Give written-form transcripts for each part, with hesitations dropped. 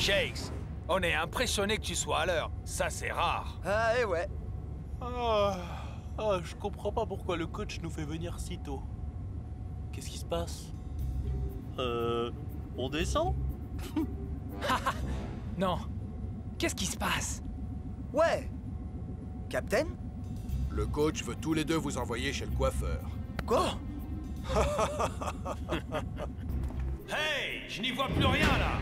Shakes, on est impressionné que tu sois à l'heure. Ça, c'est rare. Ah, et ouais. Je comprends pas pourquoi le coach nous fait venir si tôt. Qu'est-ce qui se passe? On descend? Non. Qu'est-ce qui se passe? Ouais. Captain? Le coach veut tous les deux vous envoyer chez le coiffeur. Quoi? Hey, je n'y vois plus rien, là.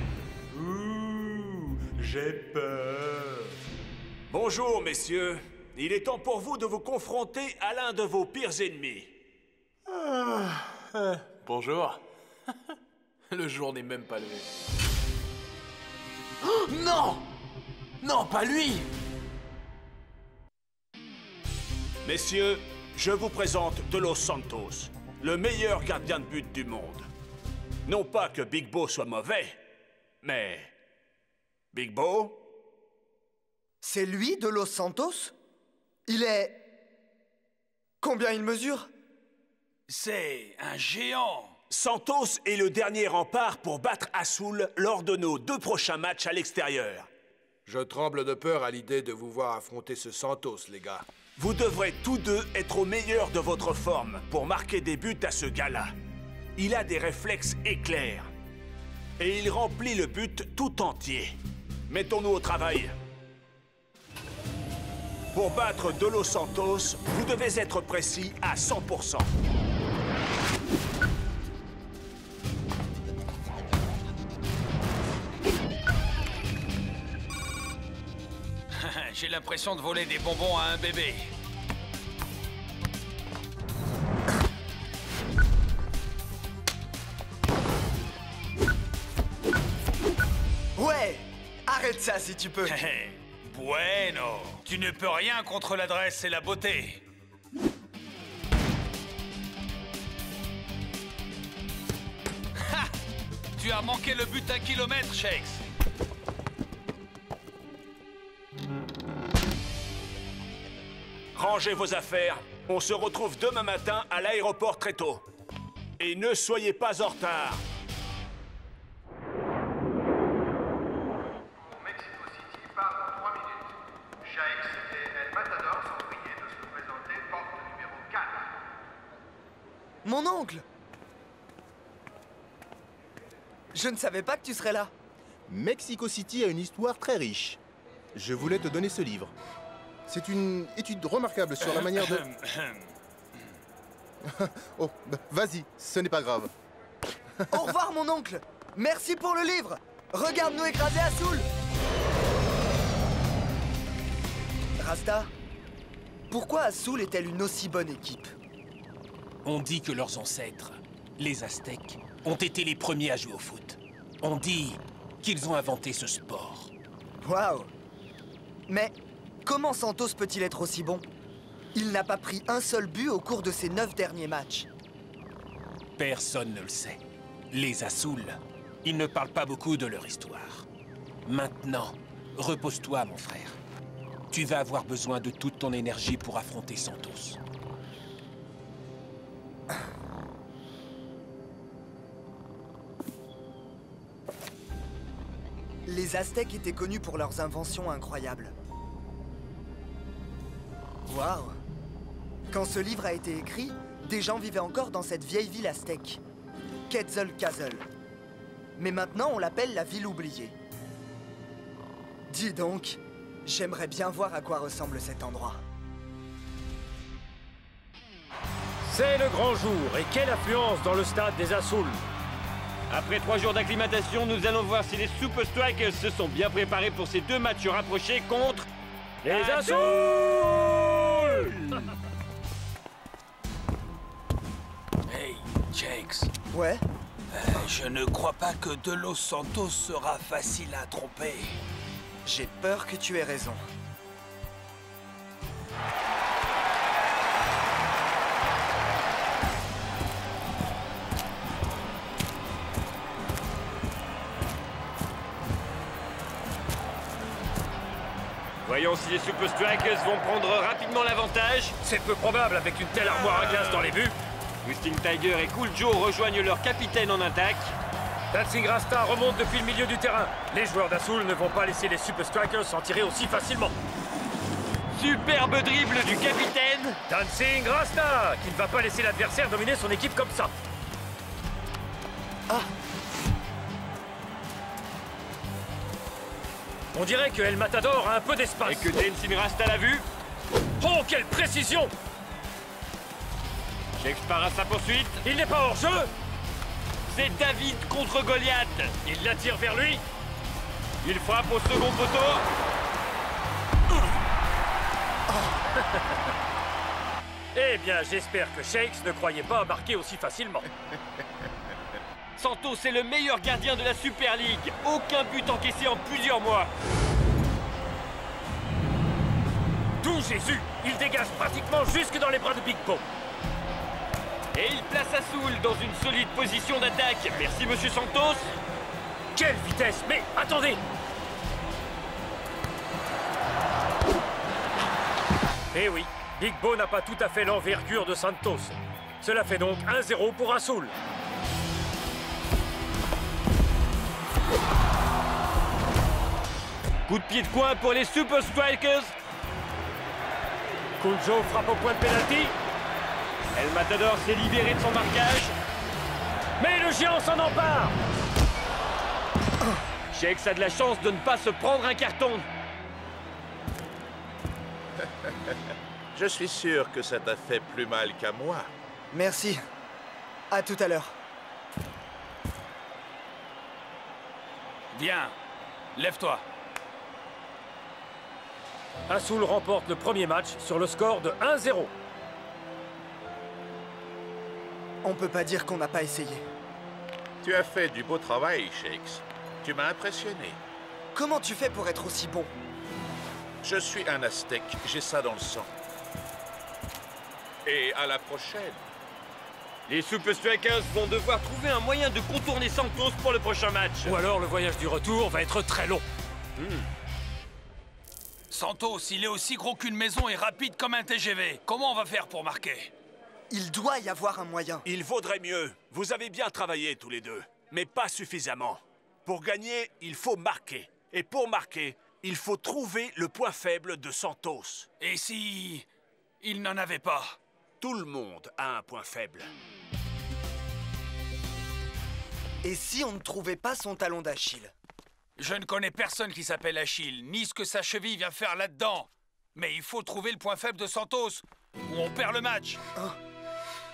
Ouh, j'ai peur. Bonjour, messieurs. Il est temps pour vous de vous confronter à l'un de vos pires ennemis. Bonjour. Le jour n'est même pas levé. Non! Non, pas lui! Messieurs, je vous présente De Los Santos, le meilleur gardien de but du monde. Non pas que Big Bo soit mauvais, mais... Big Bo? C'est lui, De Los Santos? Il est... Combien il mesure? C'est un géant! Santos est le dernier rempart pour battre Azul lors de nos 2 prochains matchs à l'extérieur. Je tremble de peur à l'idée de vous voir affronter ce Santos, les gars. Vous devrez tous deux être au meilleur de votre forme pour marquer des buts à ce gars-là. Il a des réflexes éclairs. Et il remplit le but tout entier. Mettons-nous au travail. Pour battre De Los Santos, vous devez être précis à 100%. J'ai l'impression de voler des bonbons à un bébé. Ouais. Arrête ça si tu peux. Bueno. Tu ne peux rien contre l'adresse et la beauté. Ha! Tu as manqué le but d'un kilomètre, Shakes. Rangez vos affaires. On se retrouve demain matin à l'aéroport très tôt. Et ne soyez pas en retard. Pour Mexico City, part dans 3 minutes. Shakes et El Matador sont priés de se présenter porte numéro 4. Mon oncle! Je ne savais pas que tu serais là. Mexico City a une histoire très riche. Je voulais te donner ce livre. C'est une étude remarquable sur la manière de... Oh, bah, vas-y, ce n'est pas grave. Au revoir, mon oncle! Merci pour le livre! Regarde-nous écraser Azul! Rasta, pourquoi Azul est-elle une aussi bonne équipe? On dit que leurs ancêtres, les Aztèques, ont été les premiers à jouer au foot. On dit qu'ils ont inventé ce sport. Waouh! Mais comment Santos peut-il être aussi bon? Il n'a pas pris un seul but au cours de ses 9 derniers matchs. Personne ne le sait. Les Azul, ils ne parlent pas beaucoup de leur histoire. Maintenant, repose-toi, mon frère. Tu vas avoir besoin de toute ton énergie pour affronter Santos. Les Aztèques étaient connus pour leurs inventions incroyables. Waouh! Quand ce livre a été écrit, des gens vivaient encore dans cette vieille ville aztèque, Quetzalcoatl. Mais maintenant, on l'appelle la ville oubliée. Dis donc, j'aimerais bien voir à quoi ressemble cet endroit. C'est le grand jour, et quelle affluence dans le stade des Azul. Après 3 jours d'acclimatation, nous allons voir si les Super Strikers se sont bien préparés pour ces 2 matchs rapprochés contre... Les Azul! Hey, Shakes. Ouais? Je ne crois pas que De Los Santos sera facile à tromper. J'ai peur que tu aies raison. Voyons si les Super Strikers vont prendre rapidement l'avantage. C'est peu probable avec une telle armoire à glace dans les buts. Twisting Tiger et Cool Joe rejoignent leur capitaine en attaque. Dancing Rasta remonte depuis le milieu du terrain. Les joueurs d'Azul ne vont pas laisser les Super Strikers s'en tirer aussi facilement. Superbe dribble du capitaine. Dancing Rasta, qui ne va pas laisser l'adversaire dominer son équipe comme ça. Ah! On dirait que El Matador a un peu d'espace. Et que Dancing Rasta l'a vu. Oh, quelle précision! Shakes part à sa poursuite. Il n'est pas hors jeu. C'est David contre Goliath. Il l'attire vers lui. Il frappe au second poteau. Eh bien, j'espère que Shakes ne croyait pas marquer aussi facilement. Santos est le meilleur gardien de la Super League. Aucun but encaissé en plusieurs mois. D'où Jésus, il dégage pratiquement jusque dans les bras de Big Bo. Et il place Azul dans une solide position d'attaque. Merci, monsieur Santos. Quelle vitesse! Mais attendez! Eh oui, Big Bo n'a pas tout à fait l'envergure de Santos. Cela fait donc 1-0 pour Azul. Coup de pied de coin pour les Super Strikers. Kunjo frappe au point de pénalty. El Matador s'est libéré de son marquage. Mais le géant s'en empare. Shakes a de la chance de ne pas se prendre un carton. Je suis sûr que ça t'a fait plus mal qu'à moi. Merci. À tout à l'heure. Viens, lève-toi. Azul remporte le premier match sur le score de 1-0. On peut pas dire qu'on n'a pas essayé. Tu as fait du beau travail, Shakes. Tu m'as impressionné. Comment tu fais pour être aussi bon? Je suis un Aztèque, j'ai ça dans le sang. Et à la prochaine. Les Super Strikers vont devoir trouver un moyen de contourner Santos pour le prochain match. Ou alors le voyage du retour va être très long. Santos, il est aussi gros qu'une maison et rapide comme un TGV. Comment on va faire pour marquer? Il doit y avoir un moyen. Il vaudrait mieux. Vous avez bien travaillé tous les deux, mais pas suffisamment. Pour gagner, il faut marquer. Et pour marquer, il faut trouver le point faible de Santos. Et si... il n'en avait pas? Tout le monde a un point faible. Et si on ne trouvait pas son talon d'Achille? Je ne connais personne qui s'appelle Achille, ni ce que sa cheville vient faire là-dedans. Mais il faut trouver le point faible de Santos, ou on perd le match. Oh,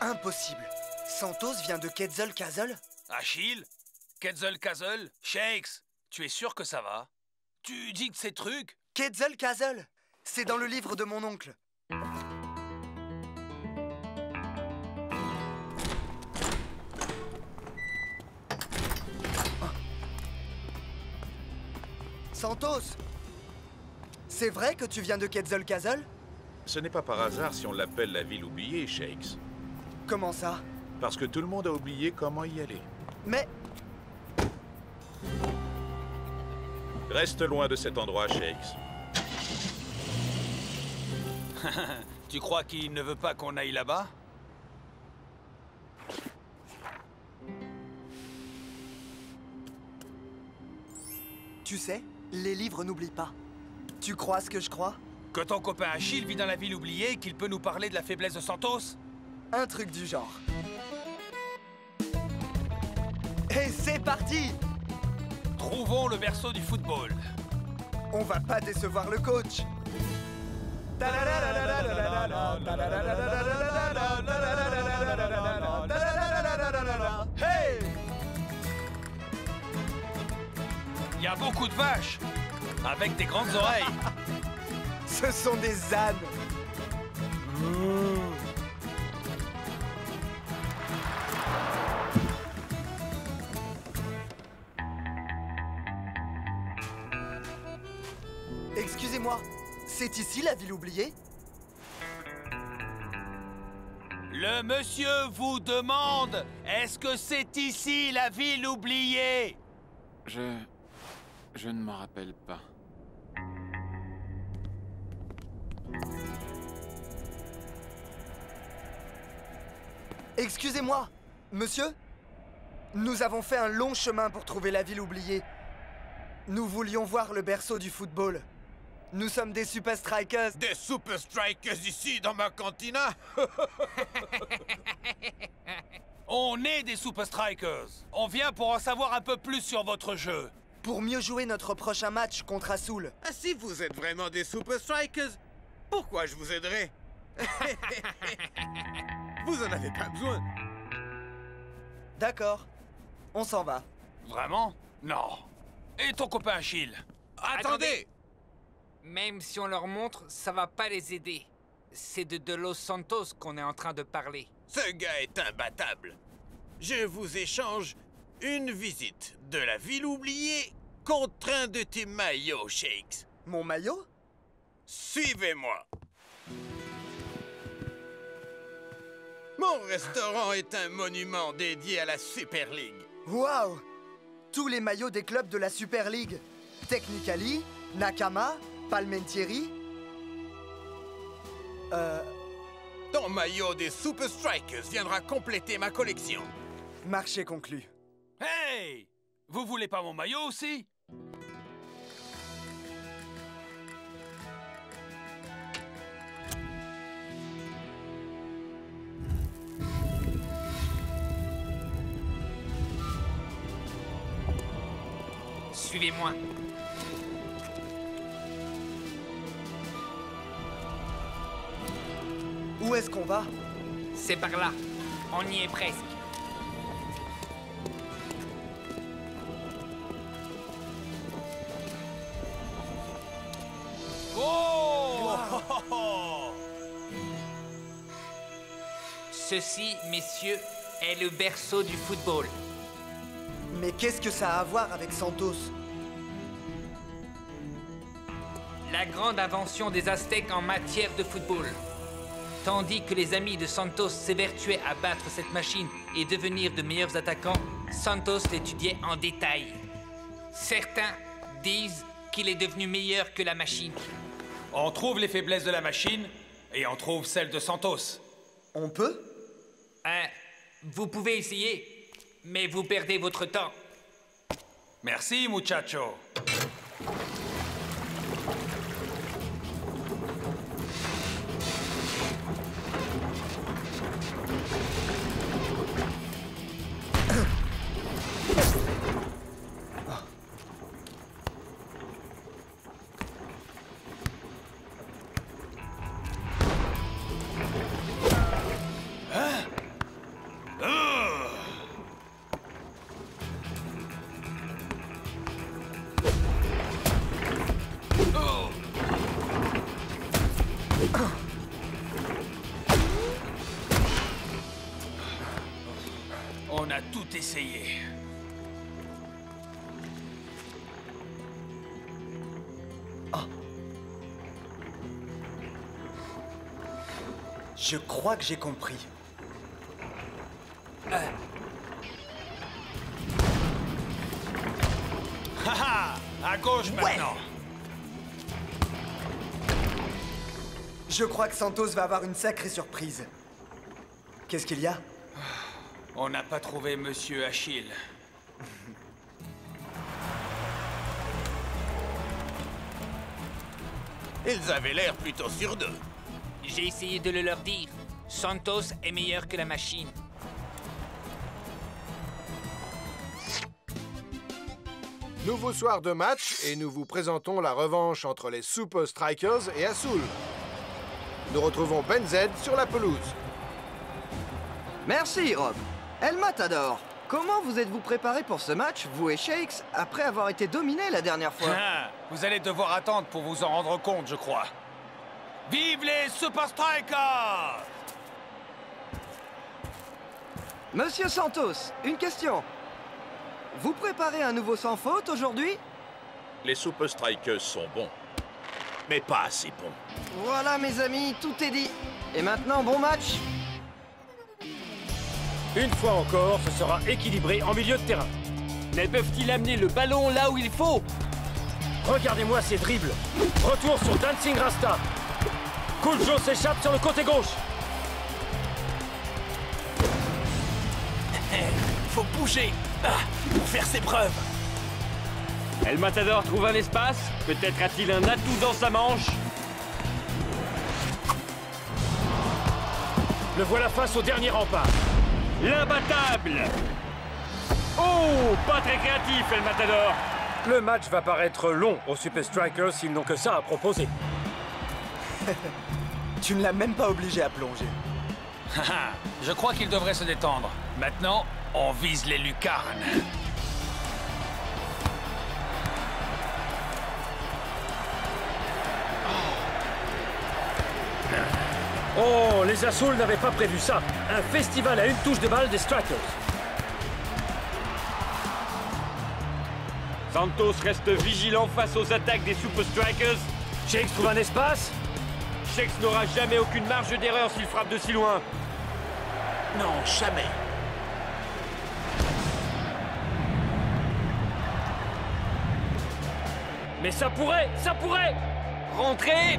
impossible. Santos vient de Quetzalcoatl? Achille? Quetzalcoatl? Shakes? Tu es sûr que ça va? Tu dis de ces trucs? Quetzalcoatl, c'est dans le livre de mon oncle. Santos, c'est vrai que tu viens de Quetzalcoatl? Ce n'est pas par hasard si on l'appelle la ville oubliée, Shakes. Comment ça? Parce que tout le monde a oublié comment y aller. Mais... Reste loin de cet endroit, Shakes. Tu crois qu'il ne veut pas qu'on aille là-bas? Tu sais, les livres n'oublient pas. Tu crois ce que je crois? Que ton copain Achille vit dans la ville oubliée et qu'il peut nous parler de la faiblesse de Santos? Un truc du genre. Et c'est parti! Trouvons le berceau du football. On va pas décevoir le coach. Hey! Il y a beaucoup de vaches, avec des grandes oreilles. Ce sont des ânes. Excusez-moi, c'est ici la ville oubliée? Le monsieur vous demande, est-ce que c'est ici la ville oubliée? Je ne m'en rappelle pas. Excusez-moi, monsieur? Nous avons fait un long chemin pour trouver la ville oubliée. Nous voulions voir le berceau du football. Nous sommes des Super Strikers. Des Super Strikers ici, dans ma cantina? On est des Super Strikers. On vient pour en savoir un peu plus sur votre jeu. Pour mieux jouer notre prochain match contre Azul. Ah, si vous êtes vraiment des Super Strikers, pourquoi je vous aiderais? Vous en avez pas besoin. D'accord. On s'en va. Vraiment? Non. Et ton copain Achille? Attendez! Même si on leur montre, ça va pas les aider. C'est de Los Santos qu'on est en train de parler. Ce gars est imbattable. Je vous échange une visite de la ville oubliée contre un de tes maillots, Shakes. Mon maillot? Suivez-moi. Mon restaurant est un monument dédié à la Super League. Waouh! Tous les maillots des clubs de la Super League. Technicali, Nakama, Palmentieri. Ton maillot des Super Strikers viendra compléter ma collection. Marché conclu. Hey! Vous voulez pas mon maillot aussi? Suivez-moi. Où est-ce qu'on va? C'est par là. On y est presque. Oh! Ceci, messieurs, est le berceau du football. Mais qu'est-ce que ça a à voir avec Santos? La grande invention des Aztèques en matière de football. Tandis que les amis de Santos s'évertuaient à battre cette machine et devenir de meilleurs attaquants, Santos l'étudiait en détail. Certains disent qu'il est devenu meilleur que la machine. On trouve les faiblesses de la machine et on trouve celles de Santos. On peut? Vous pouvez essayer, mais vous perdez votre temps. Merci, muchacho. On a tout essayé. Je crois que j'ai compris. Haha! À gauche maintenant! Je crois que Santos va avoir une sacrée surprise. Qu'est-ce qu'il y a? On n'a pas trouvé Monsieur Achille. Ils avaient l'air plutôt sûrs d'eux. J'ai essayé de le leur dire. Santos est meilleur que la machine. Nouveau soir de match et nous vous présentons la revanche entre les Super Strikers et Azul. Nous retrouvons Ben Z sur la pelouse. Merci, Rob. El Matador, comment vous êtes-vous préparé pour ce match, vous et Shakes, après avoir été dominés la dernière fois? Vous allez devoir attendre pour vous en rendre compte, je crois. Vive les Super Strikers! Monsieur Santos, une question. Vous préparez un nouveau sans faute aujourd'hui? Les Super Strikers sont bons, mais pas assez bons. Voilà, mes amis, tout est dit. Et maintenant, bon match. Une fois encore, ce sera équilibré en milieu de terrain. Mais peuvent-ils amener le ballon là où il faut? Regardez-moi ces dribbles. Retour sur Dancing Rasta. Kuljo s'échappe sur le côté gauche. Faut bouger pour faire ses preuves. El Matador trouve un espace. Peut-être a-t-il un atout dans sa manche. Le voilà face au dernier rempart. L'imbattable. Oh, pas très créatif, El Matador. Le match va paraître long aux Super Strikers s'ils n'ont que ça à proposer. Tu ne l'as même pas obligé à plonger. Je crois qu'il devrait se détendre. Maintenant, on vise les lucarnes. Oh, les Azul n'avaient pas prévu ça. Un festival à une touche de balle des Strikers. Santos reste vigilant face aux attaques des Super Strikers. Shakes trouve un espace. Shakes n'aura jamais aucune marge d'erreur s'il frappe de si loin. Non, jamais. Mais ça pourrait. Rentrer.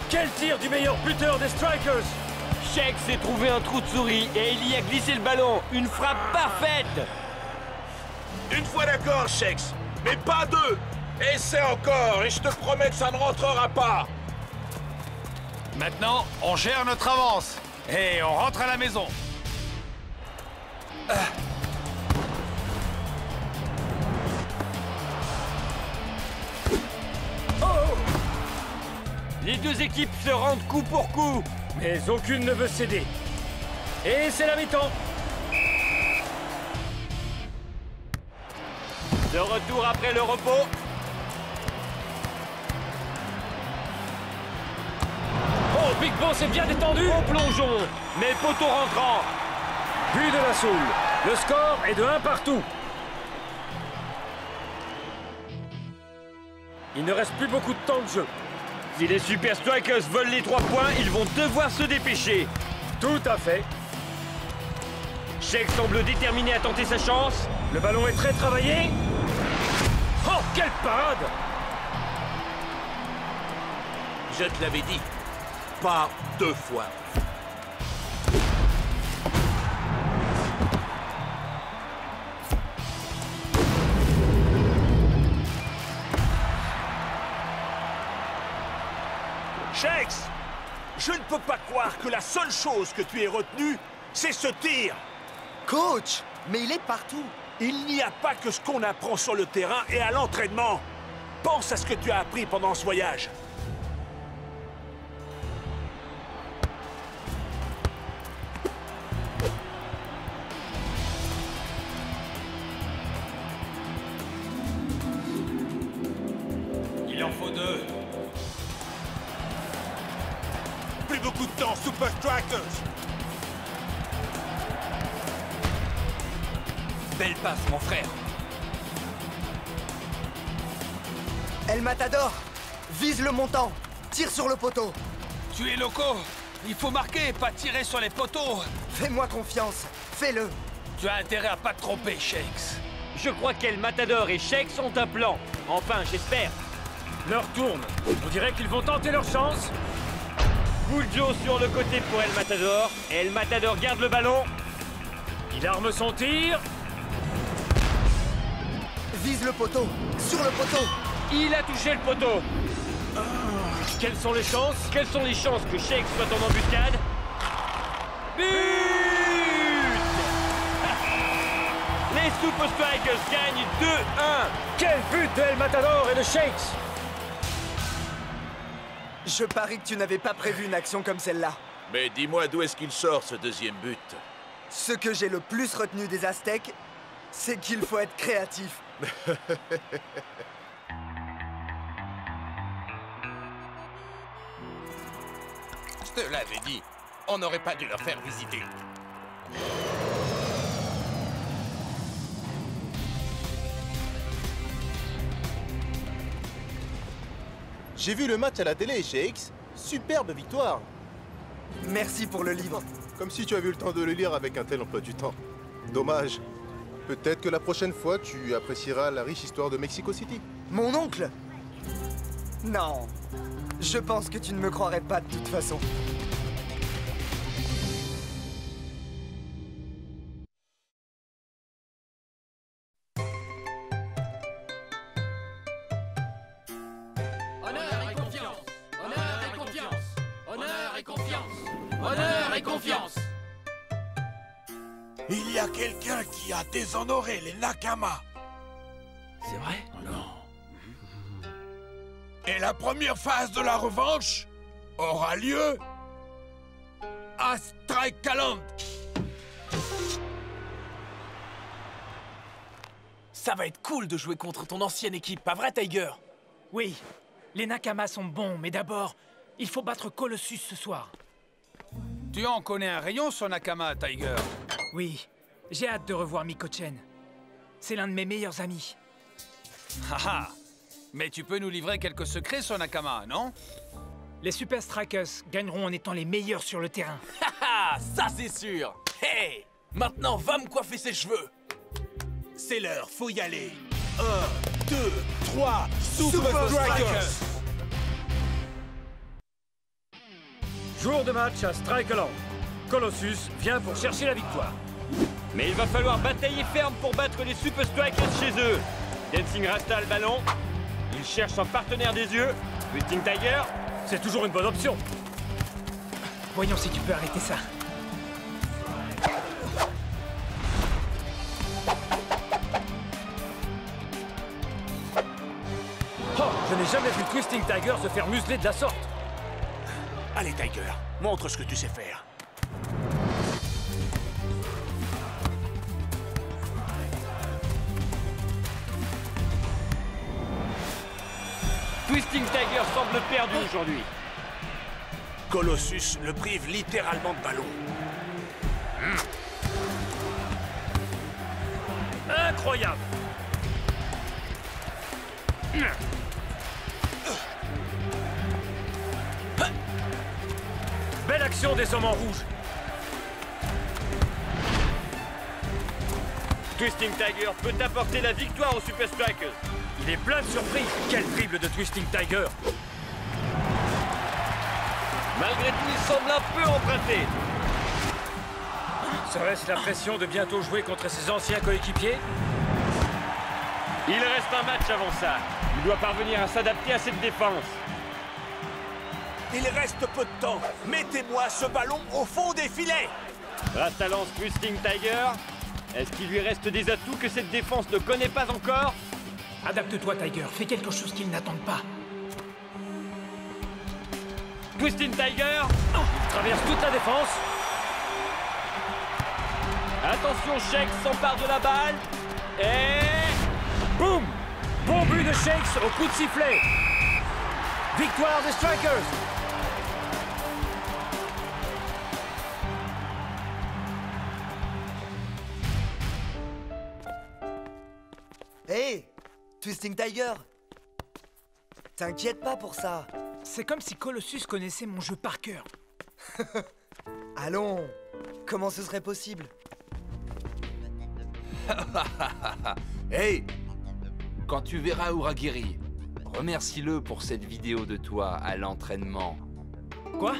Quel tir du meilleur buteur des Strikers! Shakes s'est trouvé un trou de souris et il y a glissé le ballon. Une frappe parfaite. Une fois d'accord, Shakes, mais pas deux. Essaie encore et je te promets que ça ne rentrera pas. Maintenant, on gère notre avance. Et on rentre à la maison. Les deux équipes se rendent coup pour coup. Mais aucune ne veut céder. Et c'est la mi-temps. De retour après le repos. Oh, Big Bo s'est bien détendu. Au plongeon, mais poteau rentrant. But de la Soul. Le score est de 1 partout. Il ne reste plus beaucoup de temps de jeu. Si les Super Strikers veulent les 3 points, ils vont devoir se dépêcher. Tout à fait. Shakes semble déterminé à tenter sa chance. Le ballon est très travaillé. Oh, quelle parade! Je te l'avais dit. Pas 2 fois. Shakes, je ne peux pas croire que la seule chose que tu aies retenue, c'est ce tir. Coach, mais il est partout. Il n'y a pas que ce qu'on apprend sur le terrain et à l'entraînement. Pense à ce que tu as appris pendant ce voyage. Il en faut 2. Plus beaucoup de temps, Super Strikers. Belle passe, mon frère. El Matador, vise le montant. Tire sur le poteau. Tu es loco. Il faut marquer, pas tirer sur les poteaux. Fais-moi confiance. Fais-le. Tu as intérêt à pas te tromper, Shakes. Je crois qu'El Matador et Shakes ont un plan. Enfin, j'espère. L'heure tourne. On dirait qu'ils vont tenter leur chance. Buljo sur le côté pour El Matador. El Matador garde le ballon. Il arme son tir. Vise le poteau. Sur le poteau. Il a touché le poteau. Quelles sont les chances? Quelles sont les chances que Shakes soit en embuscade? But! Les Super Strikers gagnent 2-1. Quel but de El Matador et de Shakes! Je parie que tu n'avais pas prévu une action comme celle-là. Mais dis-moi d'où est-ce qu'il sort ce deuxième but? Ce que j'ai le plus retenu des Aztèques, c'est qu'il faut être créatif. Je te l'avais dit. On n'aurait pas dû leur faire visiter. J'ai vu le match à la télé, Shakes. Superbe victoire. Merci pour le livre. Comme si tu avais eu le temps de le lire avec un tel emploi du temps. Dommage. Peut-être que la prochaine fois, tu apprécieras la riche histoire de Mexico City. Mon oncle! Non. Je pense que tu ne me croirais pas de toute façon. Honneur et confiance. Honneur et confiance. Honneur et confiance. Honneur et confiance. Il y a quelqu'un qui a déshonoré les Nakama. C'est vrai? Non. Et la première phase de la revanche aura lieu à Strikeland. Ça va être cool de jouer contre ton ancienne équipe, pas vrai, Tiger? Oui, les Nakama sont bons, mais d'abord, il faut battre Colossus ce soir. Tu en connais un rayon sur Nakama, Tiger. Oui, j'ai hâte de revoir Mikochen. C'est l'un de mes meilleurs amis. Haha. Mais tu peux nous livrer quelques secrets sur Nakama, non? Les Super Strikers gagneront en étant les meilleurs sur le terrain. Haha, ça c'est sûr. Hey, maintenant va me coiffer ses cheveux. C'est l'heure, faut y aller. 1, 2, 3, Super Strikers. Jour de match à Strikeland. Colossus vient pour chercher la victoire. Mais il va falloir batailler ferme pour battre les Super Strikers chez eux. Dancing Rasta le ballon. Il cherche un partenaire des yeux. Twisting Tiger. C'est toujours une bonne option. Voyons si tu peux arrêter ça. Oh, je n'ai jamais vu Twisting Tiger se faire museler de la sorte. Allez, Tiger, montre ce que tu sais faire. Twisting Tiger semble perdu aujourd'hui. Colossus le prive littéralement de ballon. Incroyable. Belle action des hommes en rouge. Twisting Tiger peut apporter la victoire aux Super Strikers. Il est plein de surprises. Quel dribble de Twisting Tiger. Malgré tout, il semble un peu emprunté. Serait-ce la pression de bientôt jouer contre ses anciens coéquipiers? Il reste un match avant ça. Il doit parvenir à s'adapter à cette défense. Il reste peu de temps. Mettez-moi ce ballon au fond des filets. Rasta lance Twisting Tiger. Est-ce qu'il lui reste des atouts que cette défense ne connaît pas encore? Adapte-toi, Tiger. Fais quelque chose qu'ils n'attendent pas. Twisting Tiger. Il traverse toute la défense. Attention, Shakes s'empare de la balle. Et... boum! Bon but de Shakes au coup de sifflet. Victoire des Strikers. Hé, Twisting Tiger. T'inquiète pas pour ça. C'est comme si Colossus connaissait mon jeu par cœur. Allons, comment ce serait possible? Hey, quand tu verras Uragiri, remercie-le pour cette vidéo de toi à l'entraînement. Quoi?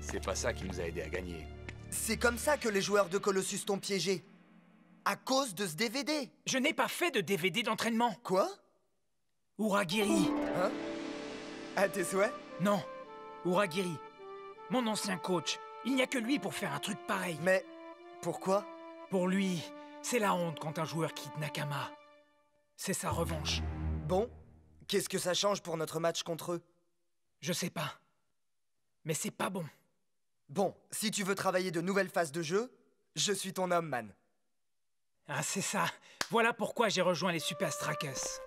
C'est pas ça qui nous a aidé à gagner. C'est comme ça que les joueurs de Colossus t'ont piégé. À cause de ce DVD. Je n'ai pas fait de DVD d'entraînement. Quoi? Uragiri. Hein? À tes souhaits? Non, Uragiri. Mon ancien coach. Il n'y a que lui pour faire un truc pareil. Mais pourquoi? Pour lui, c'est la honte quand un joueur quitte Nakama. C'est sa revanche. Bon, qu'est-ce que ça change pour notre match contre eux? Je sais pas. Mais c'est pas bon. Bon, si tu veux travailler de nouvelles phases de jeu, je suis ton homme, man. Ah, c'est ça. Voilà pourquoi j'ai rejoint les Super Strikers.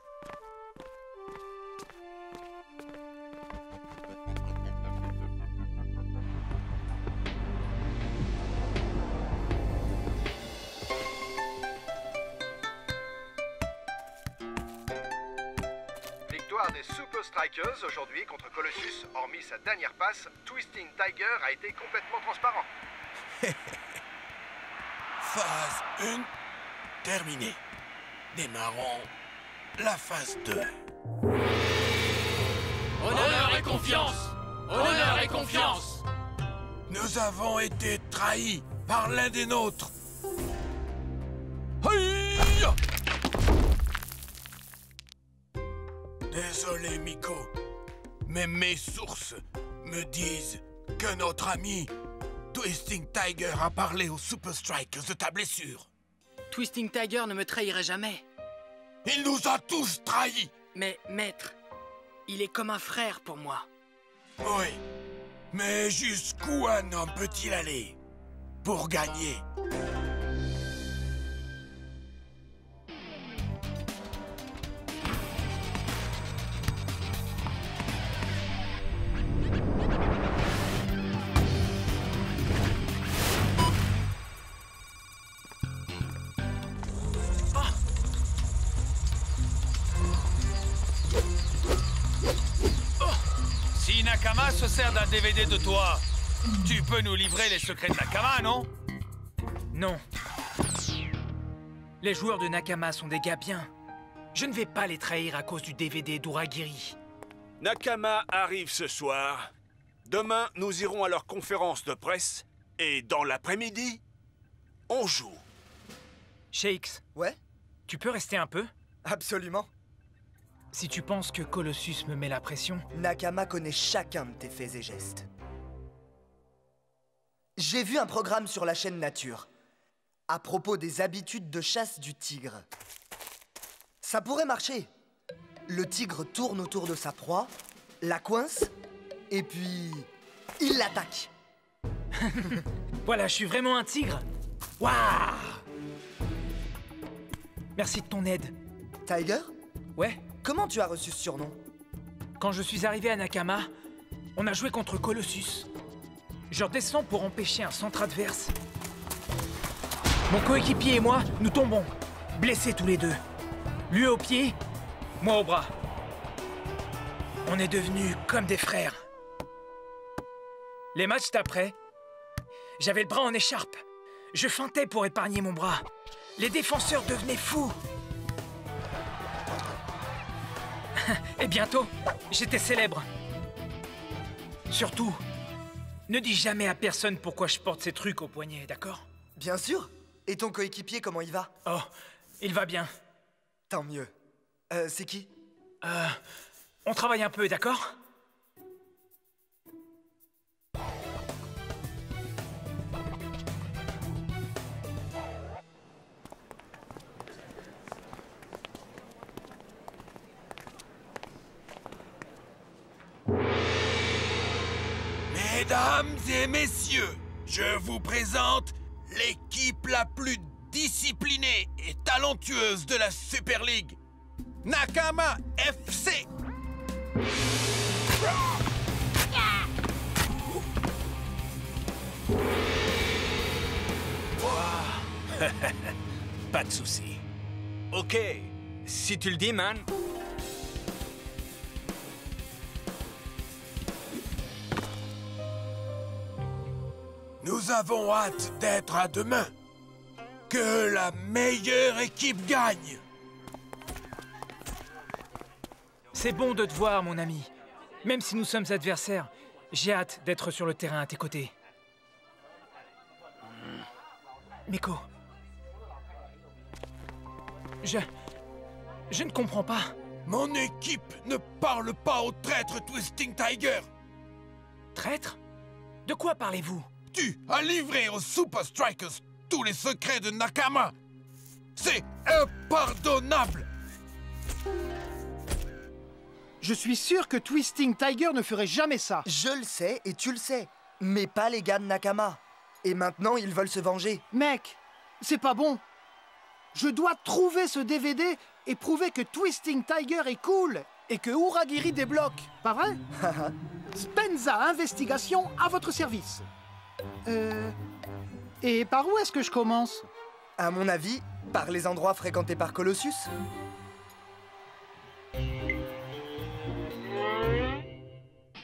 Victoire des Super Strikers aujourd'hui contre Colossus. Hormis sa dernière passe, Twisting Tiger a été complètement transparent. Phase 1 terminée. Démarrons la phase 2. Honneur et confiance! Honneur et confiance! Nous avons été trahis par l'un des nôtres. Hiya! Désolé, Miko, mais mes sources me disent que notre ami Twisting Tiger a parlé aux Super Strikers de ta blessure. Twisting Tiger ne me trahirait jamais. Il nous a tous trahis. Mais, maître, il est comme un frère pour moi. Oui, mais jusqu'où un homme peut-il aller pour gagner? Si Nakama se sert d'un DVD de toi, tu peux nous livrer les secrets de Nakama, non? Non. Les joueurs de Nakama sont des gars bien. Je ne vais pas les trahir à cause du DVD d'Uragiri. Nakama arrive ce soir. Demain, nous irons à leur conférence de presse. Et dans l'après-midi, on joue. Shakes. Ouais? Tu peux rester un peu? Absolument. Si tu penses que Colossus me met la pression... Nakama connaît chacun de tes faits et gestes. J'ai vu un programme sur la chaîne Nature à propos des habitudes de chasse du tigre. Ça pourrait marcher. Le tigre tourne autour de sa proie, la coince, et puis... il l'attaque. Voilà, je suis vraiment un tigre. Waouh! Merci de ton aide. Tiger? Ouais? Comment tu as reçu ce surnom? Quand je suis arrivé à Nakama, on a joué contre Colossus. Je redescends pour empêcher un centre adverse. Mon coéquipier et moi, nous tombons, blessés tous les deux. Lui au pied, moi au bras. On est devenus comme des frères. Les matchs d'après, j'avais le bras en écharpe. Je feintais pour épargner mon bras. Les défenseurs devenaient fous. Et bientôt, j'étais célèbre. Surtout, ne dis jamais à personne pourquoi je porte ces trucs au poignet, d'accord? Bien sûr. Et ton coéquipier, comment il va? Oh, il va bien. Tant mieux. C'est qui? On travaille un peu, d'accord? Mesdames et messieurs, je vous présente l'équipe la plus disciplinée et talentueuse de la Super League, Nakama FC. Pas de souci. Ok, si tu le dis, man. Nous avons hâte d'être à demain. Que la meilleure équipe gagne. C'est bon de te voir, mon ami. Même si nous sommes adversaires, j'ai hâte d'être sur le terrain à tes côtés. Miko. Je ne comprends pas. Mon équipe ne parle pas au traître Twisting Tiger. Traître? De quoi parlez-vous? Tu as livré aux Super Strikers tous les secrets de Nakama. C'est impardonnable. Je suis sûr que Twisting Tiger ne ferait jamais ça. Je le sais et tu le sais. Mais pas les gars de Nakama. Et maintenant, ils veulent se venger. Mec, c'est pas bon. Je dois trouver ce DVD et prouver que Twisting Tiger est cool et que Uragiri débloque. Pas vrai? Spenza Investigation à votre service. Et par où est-ce que je commence? À mon avis, par les endroits fréquentés par Colossus.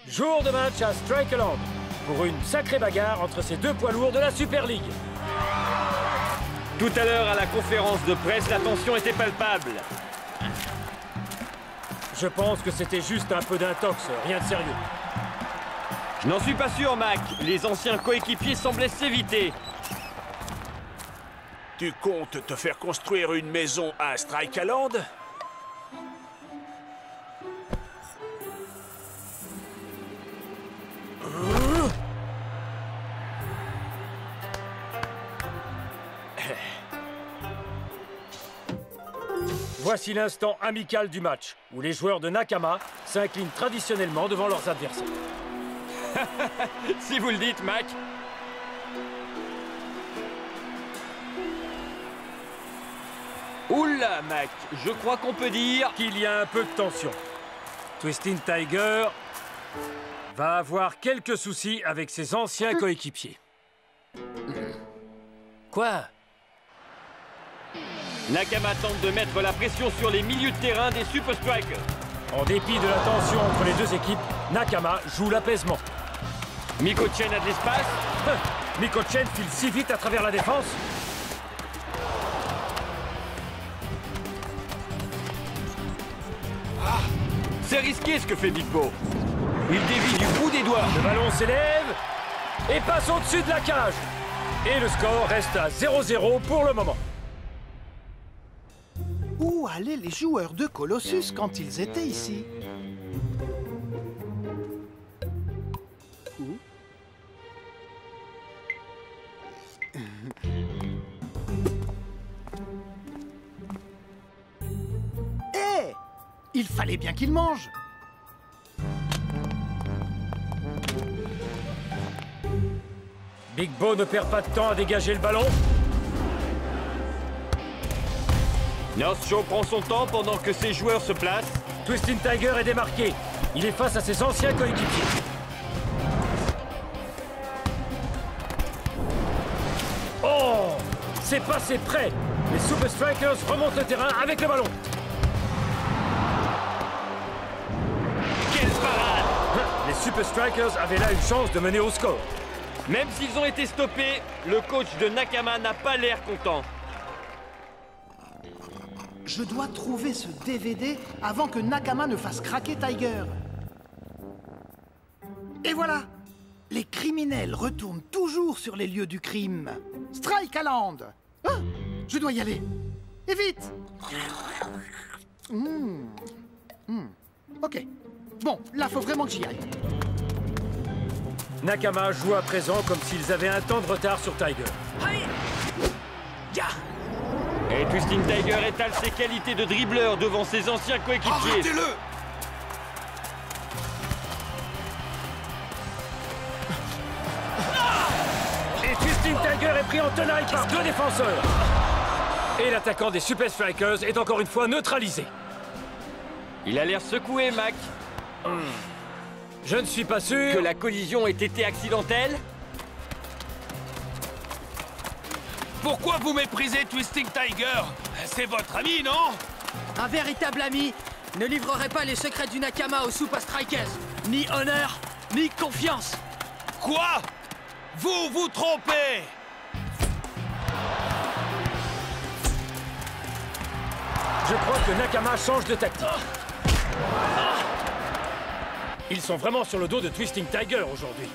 Jour de match à Strikeland pour une sacrée bagarre entre ces deux poids lourds de la Super League. Tout à l'heure, à la conférence de presse, la tension était palpable. Je pense que c'était juste un peu d'intox, rien de sérieux. Je n'en suis pas sûr, Mac. Les anciens coéquipiers semblaient s'éviter. Tu comptes te faire construire une maison à Strikeland? Voici l'instant amical du match, où les joueurs de Nakama s'inclinent traditionnellement devant leurs adversaires. Si vous le dites, Mac. Oula, Mac, je crois qu'on peut dire qu'il y a un peu de tension. Twisting Tiger va avoir quelques soucis avec ses anciens coéquipiers. Quoi? Nakama tente de mettre la pression sur les milieux de terrain des Super Strikers. En dépit de la tension entre les deux équipes, Nakama joue l'apaisement. Miko-Chen a de l'espace. Miko-Chen file si vite à travers la défense. C'est risqué ce que fait Big Bo. Il dévie du bout des doigts. Le ballon s'élève et passe au-dessus de la cage. Et le score reste à 0-0 pour le moment. Où allaient les joueurs de Colossus quand ils étaient ici? Hé! Il fallait bien qu'ils mangent. Big Bo ne perd pas de temps à dégager le ballon. North Show prend son temps pendant que ses joueurs se placent. Twisting Tiger est démarqué. Il est face à ses anciens coéquipiers. Oh! C'est passé près. Les Super Strikers remontent le terrain avec le ballon. Quelle parade! Les Super Strikers avaient là une chance de mener au score. Même s'ils ont été stoppés, le coach de Nakama n'a pas l'air content. Je dois trouver ce DVD avant que Nakama ne fasse craquer Tiger. Et voilà! Les criminels retournent toujours sur les lieux du crime. Strikeland! Ah, je dois y aller. Et vite! Ok. Bon, là, faut vraiment que j'y aille. Nakama joue à présent comme s'ils avaient un temps de retard sur Tiger. Et Twisting Tiger étale ses qualités de dribbleur devant ses anciens coéquipiers. Arrêtez-le! Et Twisting Tiger est pris en tenaille par deux défenseurs. Et l'attaquant des Super Strikers est encore une fois neutralisé. Il a l'air secoué, Mac. Je ne suis pas sûr que la collision ait été accidentelle. Pourquoi vous méprisez Twisting Tiger? C'est votre ami, non? Un véritable ami ne livrerait pas les secrets du Nakama aux Super Strikers. Ni honneur, ni confiance. Quoi? Vous vous trompez! Je crois que Nakama change de tactique. Ils sont vraiment sur le dos de Twisting Tiger aujourd'hui.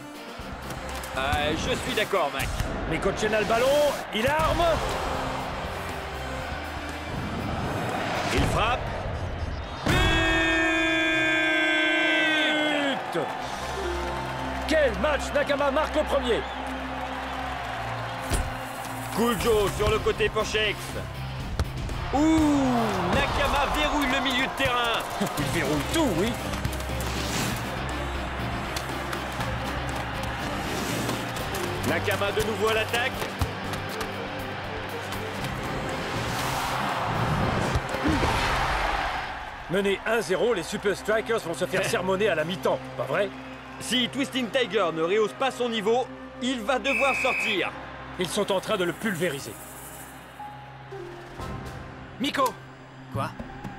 Je suis d'accord, Mac. Miko-Chen a le ballon, il arme. Il frappe. But! Quel match! Nakama marque le premier. Cool Joe sur le côté pour Shakes. Ouh! Nakama verrouille le milieu de terrain. Il verrouille tout, oui. Nakama de nouveau à l'attaque. Menés 1-0, les Super Strikers vont se faire sermonner à la mi-temps, pas vrai? Si Twisting Tiger ne rehausse pas son niveau, il va devoir sortir. Ils sont en train de le pulvériser. Miko! Quoi?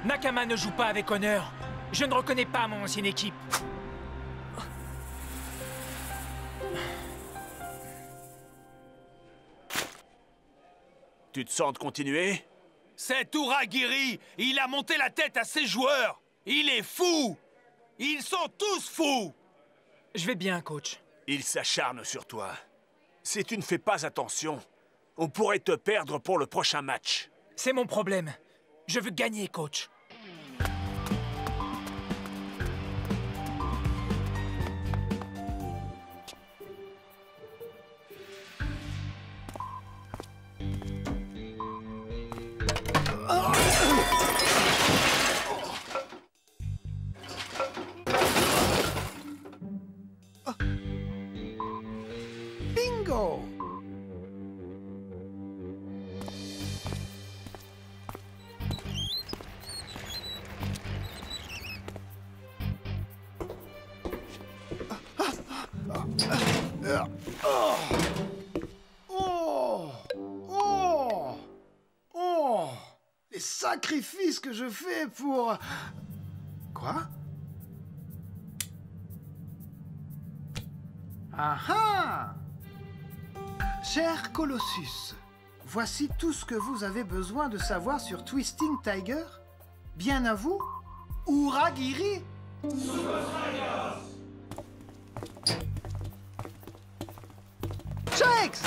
Nakama ne joue pas avec honneur. Je ne reconnais pas mon ancienne équipe. Tu te sens de continuer? C'est Uragiri! Il a monté la tête à ses joueurs! Il est fou! Ils sont tous fous! Je vais bien, coach. Il s'acharne sur toi. Si tu ne fais pas attention, on pourrait te perdre pour le prochain match. C'est mon problème. Je veux gagner, coach. Bingo! Oh! Oh! Oh! Les sacrifices que je fais pour... Quoi? Ah ah! Cher Colossus, voici tout ce que vous avez besoin de savoir sur Twisting Tiger. Bien à vous, Uragiri! Shakes!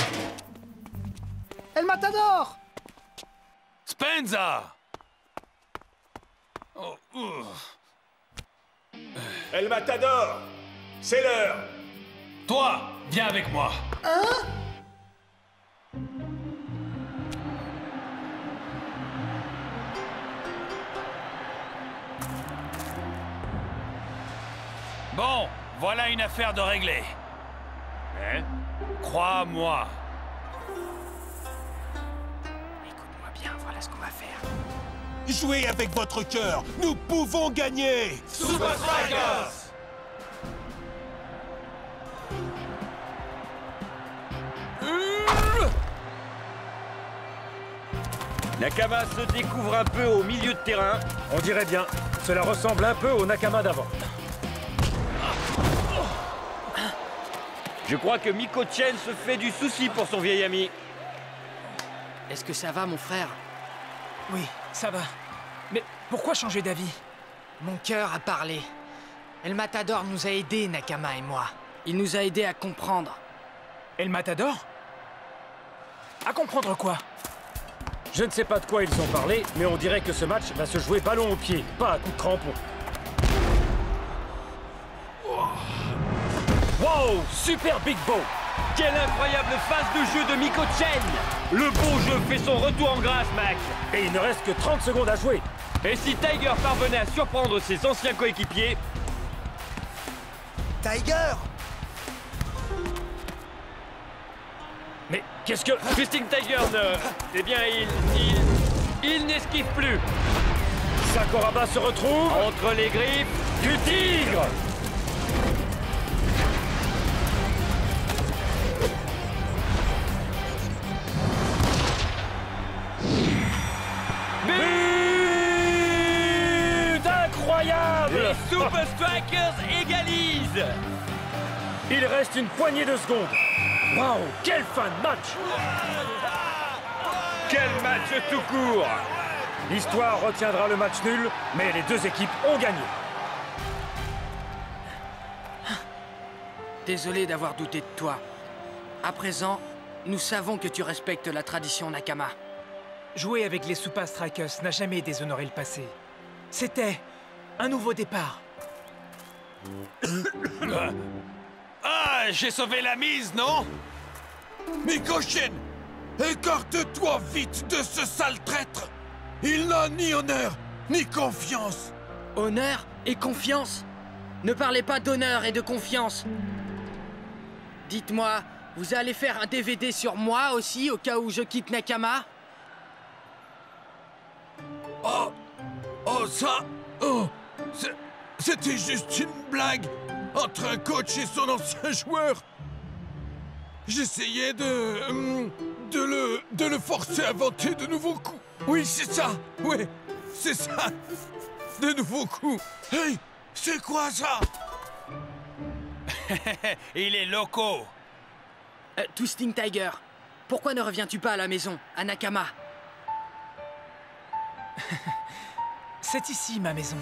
El Matador! Spenza! El Matador! C'est l'heure! Toi, viens avec moi. Hein? Bon, voilà une affaire de régler. Hein? Crois-moi. Écoute-moi bien, voilà ce qu'on va faire. Jouez avec votre cœur. Nous pouvons gagner. Super Strikers! Nakama se découvre un peu au milieu de terrain. On dirait bien. Cela ressemble un peu au Nakama d'avant. Je crois que Miko-chen se fait du souci pour son vieil ami. Est-ce que ça va, mon frère? Oui, ça va. Mais pourquoi changer d'avis? Mon cœur a parlé. El Matador nous a aidés, Nakama et moi. Il nous a aidés à comprendre. El Matador? À comprendre quoi? Je ne sais pas de quoi ils ont parlé, mais on dirait que ce match va se jouer ballon au pied, pas à coup de crampon. Wow! Super Big Bow! Quelle incroyable phase de jeu de Miko-chen! Le beau jeu fait son retour en grâce, Mac! Et il ne reste que 30 secondes à jouer. Et si Tiger parvenait à surprendre ses anciens coéquipiers? Tiger! Mais qu'est-ce que... Twisting Tiger ne... Eh bien, il n'esquive plus. Sakuraba se retrouve... Entre les griffes du tigre! But incroyable! Les Super Strikers égalisent! Il reste une poignée de secondes. Waouh, quelle fin de match! Quel match tout court! L'histoire retiendra le match nul, mais les deux équipes ont gagné. Désolé d'avoir douté de toi. À présent, nous savons que tu respectes la tradition Nakama. Jouer avec les Super Strikers n'a jamais déshonoré le passé. C'était un nouveau départ. Ah, j'ai sauvé la mise, non? Miko-chen, écarte-toi vite de ce sale traître. Il n'a ni honneur, ni confiance. Honneur et confiance? Ne parlez pas d'honneur et de confiance. Dites-moi, vous allez faire un DVD sur moi aussi, au cas où je quitte Nakama? Oh, ça... Oh, c'était juste une blague entre un coach et son ancien joueur. J'essayais de le forcer à inventer de nouveaux coups. Oui, c'est ça. Oui, c'est ça. De nouveaux coups. Hey, c'est quoi ça? Il est loco. Twisting Tiger, pourquoi ne reviens-tu pas à la maison, à Nakama? C'est ici ma maison.